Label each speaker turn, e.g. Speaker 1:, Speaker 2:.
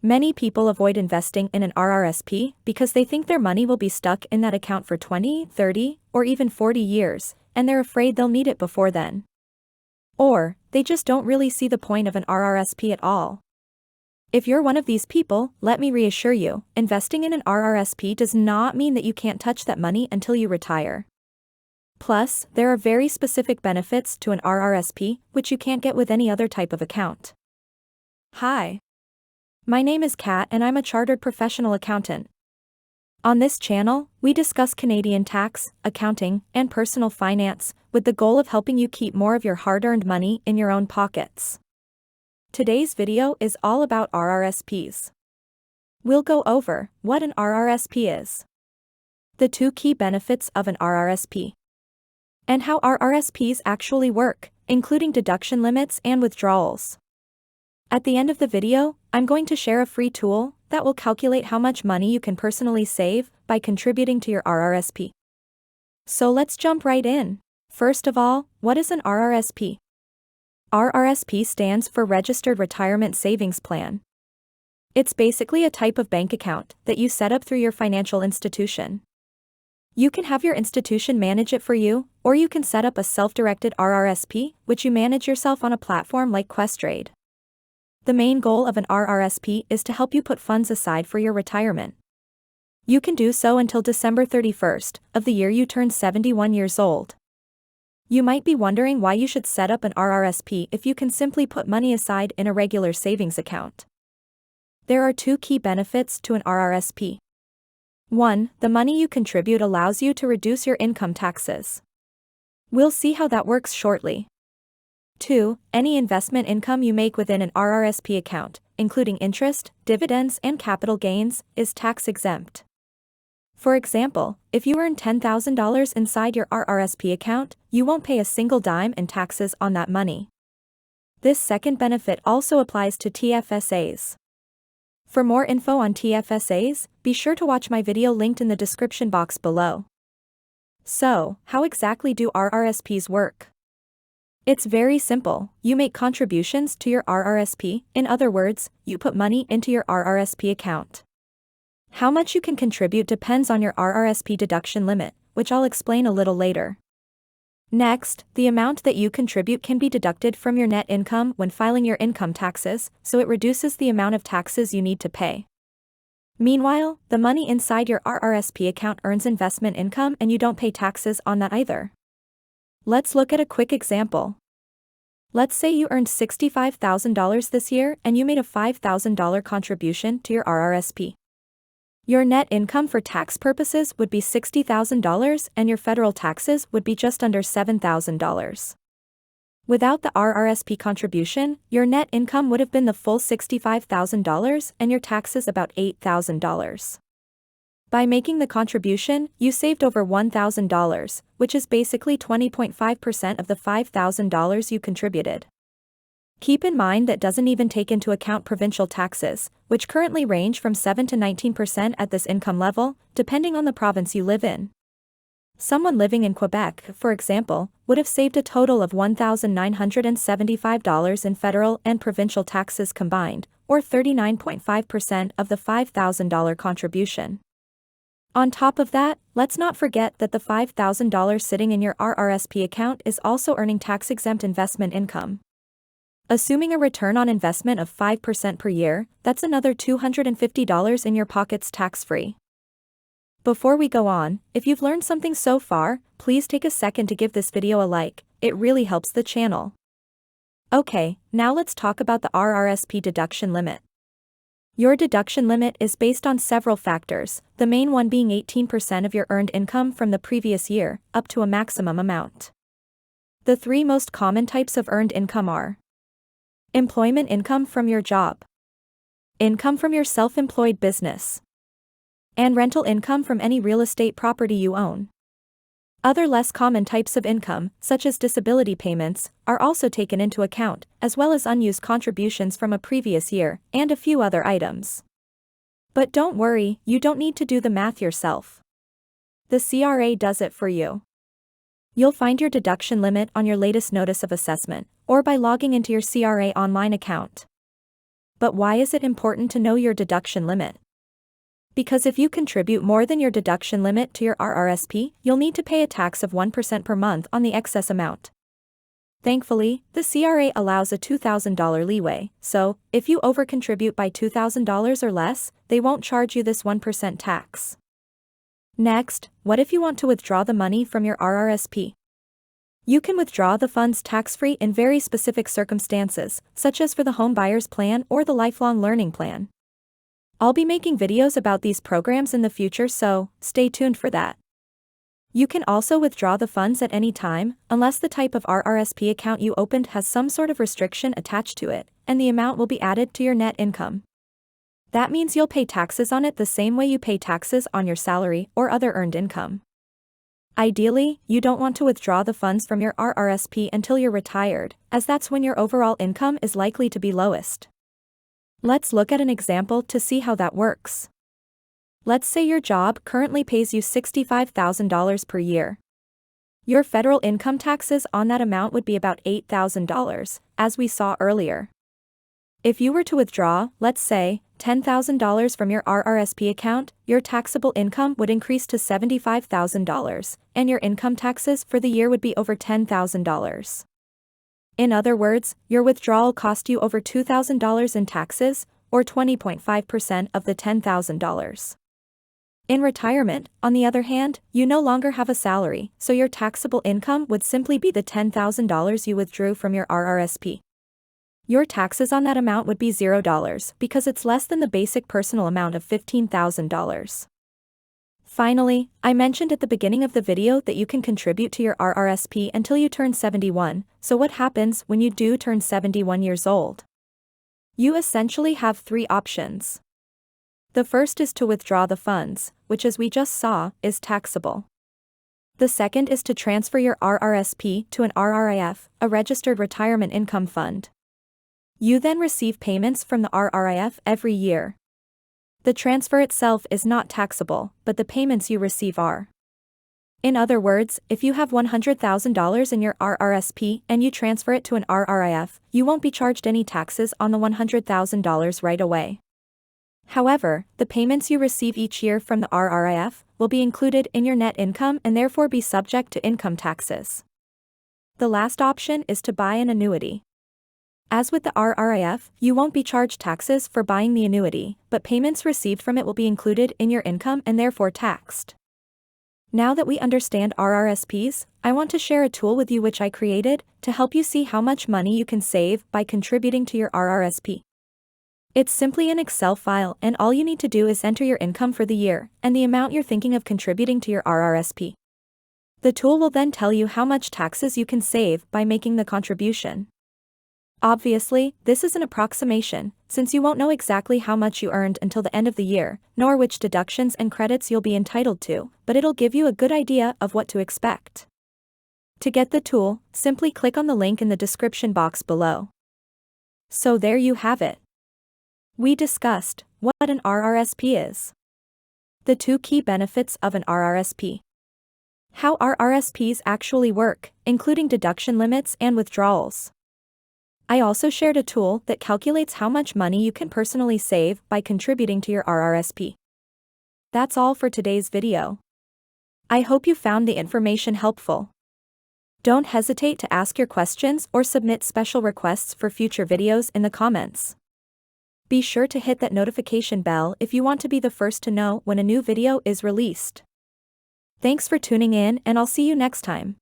Speaker 1: Many people avoid investing in an RRSP because they think their money will be stuck in that account for 20, 30, or even 40 years, and they're afraid they'll need it before then. Or, they just don't really see the point of an RRSP at all. If you're one of these people, let me reassure you, investing in an RRSP does not mean that you can't touch that money until you retire. Plus, there are very specific benefits to an RRSP, which you can't get with any other type of account. Hi. My name is Kat and I'm a chartered professional accountant. On this channel, we discuss Canadian tax, accounting, and personal finance, with the goal of helping you keep more of your hard-earned money in your own pockets. Today's video is all about RRSPs. We'll go over what an RRSP is, the two key benefits of an RRSP, and how RRSPs actually work, including deduction limits and withdrawals. At the end of the video, I'm going to share a free tool that will calculate how much money you can personally save by contributing to your RRSP. So let's jump right in. First of all, what is an RRSP? RRSP stands for Registered Retirement Savings Plan. It's basically a type of bank account that you set up through your financial institution. You can have your institution manage it for you, or you can set up a self-directed RRSP, which you manage yourself on a platform like Questrade. The main goal of an RRSP is to help you put funds aside for your retirement. You can do so until December 31st of the year you turn 71 years old. You might be wondering why you should set up an RRSP if you can simply put money aside in a regular savings account. There are two key benefits to an RRSP. 1. The money you contribute allows you to reduce your income taxes. We'll see how that works shortly. 2. Any investment income you make within an RRSP account, including interest, dividends, and capital gains, is tax-exempt. For example, if you earn $10,000 inside your RRSP account, you won't pay a single dime in taxes on that money. This second benefit also applies to TFSAs. For more info on TFSAs, be sure to watch my video linked in the description box below. So, how exactly do RRSPs work? It's very simple. You make contributions to your RRSP, in other words, you put money into your RRSP account. How much you can contribute depends on your RRSP deduction limit, which I'll explain a little later. Next, the amount that you contribute can be deducted from your net income when filing your income taxes, so it reduces the amount of taxes you need to pay. Meanwhile, the money inside your RRSP account earns investment income and you don't pay taxes on that either. Let's look at a quick example. Let's say you earned $65,000 this year and you made a $5,000 contribution to your RRSP. Your net income for tax purposes would be $60,000 and your federal taxes would be just under $7,000. Without the RRSP contribution, your net income would have been the full $65,000 and your taxes about $8,000. By making the contribution, you saved over $1,000, which is basically 20.5% of the $5,000 you contributed. Keep in mind that doesn't even take into account provincial taxes, which currently range from 7 to 19% at this income level, depending on the province you live in. Someone living in Quebec, for example, would have saved a total of $1,975 in federal and provincial taxes combined, or 39.5% of the $5,000 contribution. On top of that, let's not forget that the $5,000 sitting in your RRSP account is also earning tax-exempt investment income. Assuming a return on investment of 5% per year, that's another $250 in your pockets tax-free. Before we go on, if you've learned something so far, please take a second to give this video a like, it really helps the channel. Okay, now let's talk about the RRSP deduction limit. Your deduction limit is based on several factors, the main one being 18% of your earned income from the previous year, up to a maximum amount. The three most common types of earned income are employment income from your job, income from your self-employed business, and rental income from any real estate property you own. Other less common types of income, such as disability payments, are also taken into account, as well as unused contributions from a previous year, and a few other items. But don't worry, you don't need to do the math yourself. The CRA does it for you. You'll find your deduction limit on your latest notice of assessment, or by logging into your CRA online account. But why is it important to know your deduction limit? Because if you contribute more than your deduction limit to your RRSP, you'll need to pay a tax of 1% per month on the excess amount. Thankfully, the CRA allows a $2,000 leeway, so, if you overcontribute by $2,000 or less, they won't charge you this 1% tax. Next, what if you want to withdraw the money from your RRSP? You can withdraw the funds tax-free in very specific circumstances, such as for the Home Buyers Plan or the Lifelong Learning Plan. I'll be making videos about these programs in the future, so stay tuned for that. You can also withdraw the funds at any time, unless the type of RRSP account you opened has some sort of restriction attached to it, and the amount will be added to your net income. That means you'll pay taxes on it the same way you pay taxes on your salary or other earned income. Ideally, you don't want to withdraw the funds from your RRSP until you're retired, as that's when your overall income is likely to be lowest. Let's look at an example to see how that works. Let's say your job currently pays you $65,000 per year. Your federal income taxes on that amount would be about $8,000, as we saw earlier. If you were to withdraw, let's say, $10,000 from your RRSP account, your taxable income would increase to $75,000, and your income taxes for the year would be over $10,000. In other words, your withdrawal cost you over $2,000 in taxes, or 20.5% of the $10,000. In retirement, on the other hand, you no longer have a salary, so your taxable income would simply be the $10,000 you withdrew from your RRSP. Your taxes on that amount would be $0 because it's less than the basic personal amount of $15,000. Finally, I mentioned at the beginning of the video that you can contribute to your RRSP until you turn 71, so what happens when you do turn 71 years old? You essentially have three options. The first is to withdraw the funds, which as we just saw, is taxable. The second is to transfer your RRSP to an RRIF, a registered retirement income fund. You then receive payments from the RRIF every year. The transfer itself is not taxable, but the payments you receive are. In other words, if you have $100,000 in your RRSP and you transfer it to an RRIF, you won't be charged any taxes on the $100,000 right away. However, the payments you receive each year from the RRIF will be included in your net income and therefore be subject to income taxes. The last option is to buy an annuity. As with the RRIF, you won't be charged taxes for buying the annuity, but payments received from it will be included in your income and therefore taxed. Now that we understand RRSPs, I want to share a tool with you which I created to help you see how much money you can save by contributing to your RRSP. It's simply an Excel file, and all you need to do is enter your income for the year and the amount you're thinking of contributing to your RRSP. The tool will then tell you how much taxes you can save by making the contribution. Obviously, this is an approximation, since you won't know exactly how much you earned until the end of the year, nor which deductions and credits you'll be entitled to, but it'll give you a good idea of what to expect. To get the tool, simply click on the link in the description box below. So there you have it. We discussed what an RRSP is, the two key benefits of an RRSP, how RRSPs actually work, including deduction limits and withdrawals. I also shared a tool that calculates how much money you can personally save by contributing to your RRSP. That's all for today's video. I hope you found the information helpful. Don't hesitate to ask your questions or submit special requests for future videos in the comments. Be sure to hit that notification bell if you want to be the first to know when a new video is released. Thanks for tuning in, and I'll see you next time.